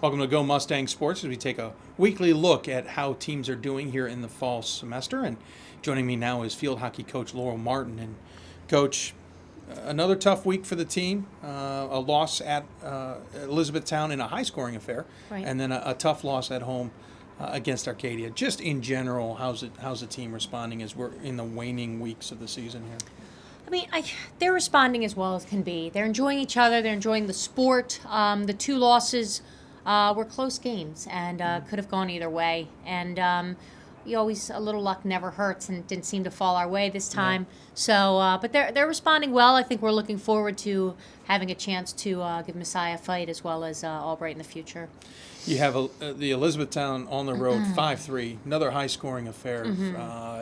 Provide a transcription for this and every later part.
Welcome to Go Mustang Sports as we take a weekly look at how teams are doing here in the fall semester. And joining me now is field hockey coach Laurel Martin. And Coach, another tough week for the team. A loss at Elizabethtown in a high-scoring affair, right. And then a tough loss at home against Arcadia. Just in general, how's the team responding as we're in the waning weeks of the season here? I mean, they're responding as well as can be. They're enjoying each other. They're enjoying the sport. The two losses were close games and could have gone either way. And a little luck never hurts, and it didn't seem to fall our way this time. Yeah. So, but they're responding well. I think we're looking forward to having a chance to give Messiah a fight as well as Albright in the future. You have the Elizabethtown on the road, 5-3, another high-scoring affair.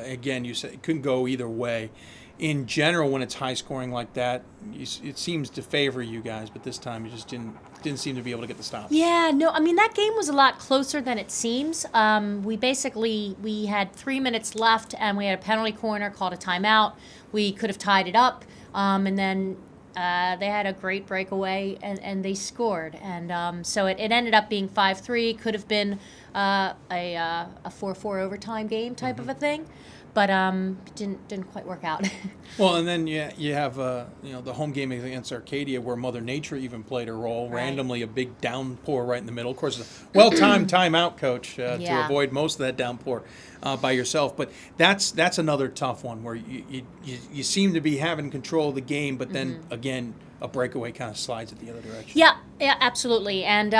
Again, you said it couldn't go either way. In general, when it's high-scoring like that, it seems to favor you guys, but this time you just didn't seem to be able to get the stops. Yeah, no, I mean, that game was a lot closer than it seems. We had 3 minutes left, and we had a penalty corner, called a timeout. We could have tied it up, and then they had a great breakaway, and they scored. And so it ended up being 5-3. Could have been a 4-4 overtime game type of a thing. But didn't quite work out. Well, and then you have the home game against Arcadia where Mother Nature even played a role. Right. Randomly, a big downpour right in the middle. Of course, a well-timed timeout, Coach, to avoid most of that downpour by yourself. But that's another tough one where you seem to be having control of the game, but then again a breakaway kind of slides it the other direction. Yeah, absolutely. And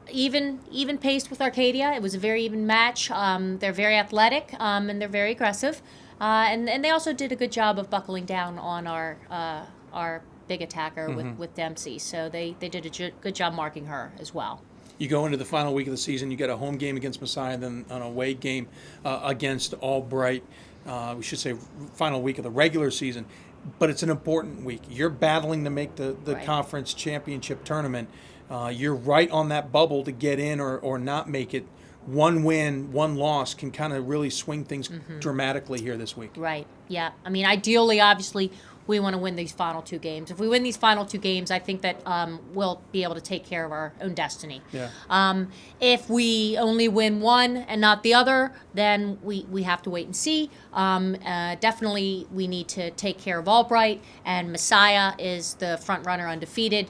even paced with Arcadia. It was a very even match. They're very athletic and they're very aggressive, and they also did a good job of buckling down on our big attacker with Dempsey. So they did a good job marking her as well. You go into the final week of the season. You get a home game against Messiah, then an away game against Albright. We should say final week of the regular season. But it's an important week. You're battling to make the Right. conference championship tournament. You're right on that bubble to get in or not make it. One win, one loss can kind of really swing things dramatically here this week. Right. Yeah. I mean, ideally, obviously, we want to win these final two games. If we win these final two games, I think that we'll be able to take care of our own destiny. Yeah. If we only win one and not the other, then we have to wait and see. Definitely, we need to take care of Albright, and Messiah is the front runner undefeated.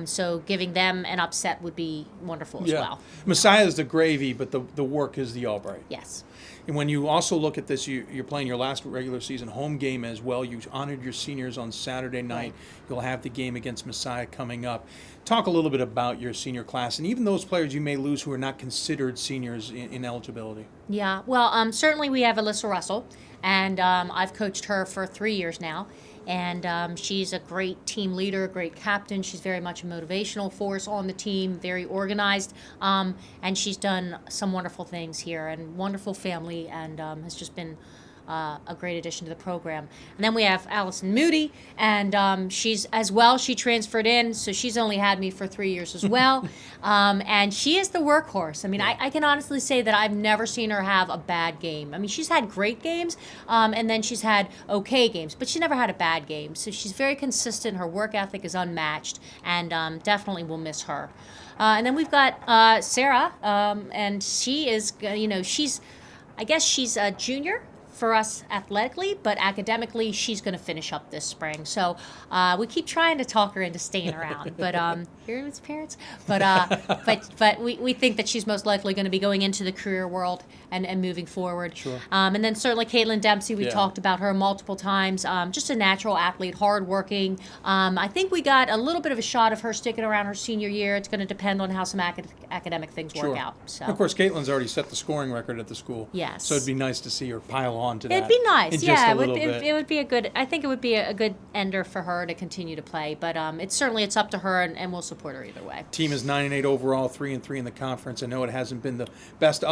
So giving them an upset would be wonderful as well. Messiah is the gravy, but the work is the Albright. Yes. And when you also look at this, you're playing your last regular season home game as well. You honored your seniors on Saturday night. Right. You'll have the game against Messiah coming up. Talk a little bit about your senior class and even those players you may lose who are not considered seniors in eligibility. Yeah, well, certainly we have Alyssa Russell, and I've coached her for 3 years now. And she's a great team leader, a great captain. She's very much a motivational force on the team, very organized. And she's done some wonderful things here and wonderful family, and has just been a great addition to the program. And then we have Allison Moody, and she's as well. She transferred in, so she's only had me for 3 years as well. And she is the workhorse. I mean, I can honestly say that I've never seen her have a bad game. I mean, she's had great games, and then she's had okay games, but she never had a bad game. So she's very consistent. Her work ethic is unmatched, and definitely will miss her. And then we've got Sarah, and she is, I guess she's a junior for us athletically, but academically she's going to finish up this spring. So we keep trying to talk her into staying around, but here it's parents. But we think that she's most likely going to be going into the career world and moving forward. Sure. And then certainly Caitlin Dempsey, we talked about her multiple times. Just a natural athlete, hardworking. I think we got a little bit of a shot of her sticking around her senior year. It's going to depend on how some academic things work out. So. Of course, Caitlin's already set the scoring record at the school. Yes. So it'd be nice to see her pile on to that. It'd be nice, yeah. It would be a good. I think it would be a good ender for her to continue to play. But it's up to her, and we'll support her either way. Team is 9-8 overall, 3-3 in the conference. I know it hasn't been the best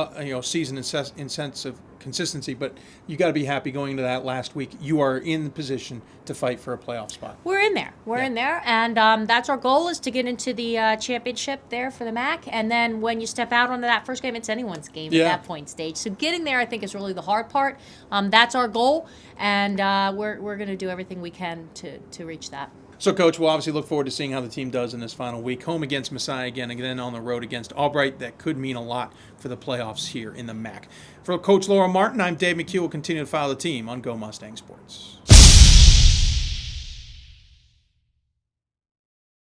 season in sense of consistency, but you got to be happy going into that last week. You are in the position to fight for a playoff spot. We're in there. We're in there, and that's our goal, is to get into the championship there for the MAC. And then when you step out onto that first game, it's anyone's game at that point stage. So getting there, I think, is really the hard part. That's our goal, and we're going to do everything we can to reach that. So, Coach, we'll obviously look forward to seeing how the team does in this final week. Home against Messiah again, and then on the road against Albright. That could mean a lot for the playoffs here in the MAC. For Coach Laurel Martin, I'm Dave McHugh. We'll continue to follow the team on Go Mustang Sports.